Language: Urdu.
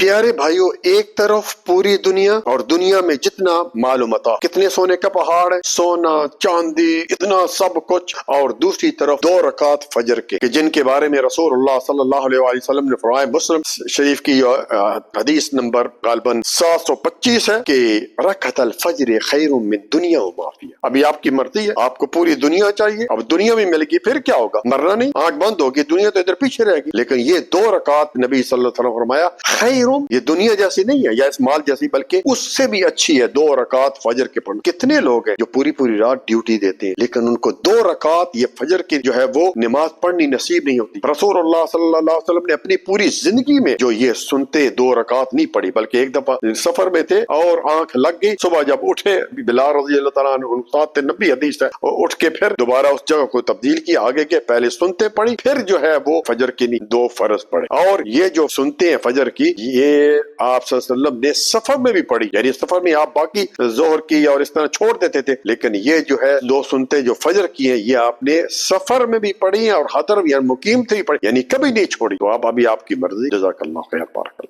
پیارے بھائیوں، ایک طرف پوری دنیا اور دنیا میں جتنا مال و متاع، کتنے سونے کا پہاڑ ہے، سونا چاندی اتنا سب کچھ، اور دوسری طرف 2 رکعت فجر کے کہ جن کے بارے میں رسول اللہ صلی اللہ علیہ وآلہ وسلم نے فرمایا، مسلم شریف کی حدیث نمبر غالباً 725 ہے کہ رکعت الفجر خیر من دنیا و ما فیہا۔ ابھی آپ کی مرضی ہے، آپ کو پوری دنیا چاہیے، اب دنیا بھی مل گی، پھر کیا ہوگا؟ مرنا نہیں، آنکھ بند ہوگی، دنیا تو ادھر پیچھے رہے گی، لیکن یہ 2 رکعت نبی صلی اللہ علیہ وسلم فرمایا خیر، یہ دنیا جیسی نہیں ہے یا اس مال جیسی، بلکہ اس سے بھی اچھی ہے 2 رکعت فجر کے پڑھنا۔ کتنے لوگ ہیں جو پوری پوری رات ڈیوٹی دیتے ہیں لیکن ان کو 2 رکعت یہ فجر کی جو ہے وہ نماز پڑھنی نصیب نہیں ہوتی۔ رسول اللہ صلی اللہ علیہ وسلم نے اپنی پوری زندگی میں جو یہ سنتے 2 رکعت نہیں پڑھی، بلکہ ایک دفعہ سفر میں تھے اور آنکھ لگ گئی، صبح جب اٹھے، بلال رضی اللہ تعالیٰ عنہ ساتھ نبی حدیث ہے، اٹھ کے پھر دوبارہ اس جگہ کو تبدیل کیا، آگے کے پہلے سنتے پڑھی، پھر جو ہے وہ فجر کی 2 فرض پڑھے۔ اور یہ جو سنتے ہیں فجر کی، یہ آپ صلی اللہ علیہ وسلم نے سفر میں بھی پڑھی، یعنی سفر میں آپ باقی ظہر کی اور اس طرح چھوڑ دیتے تھے، لیکن یہ جو ہے 2 سنتے جو فجر کی ہیں یہ آپ نے سفر میں بھی پڑھی ہیں اور حضر یا مقیم تھے بھی پڑھی، یعنی کبھی نہیں چھوڑی۔ تو اب ابھی آپ کی مرضی۔ جزاک اللہ خیر، بارک اللہ۔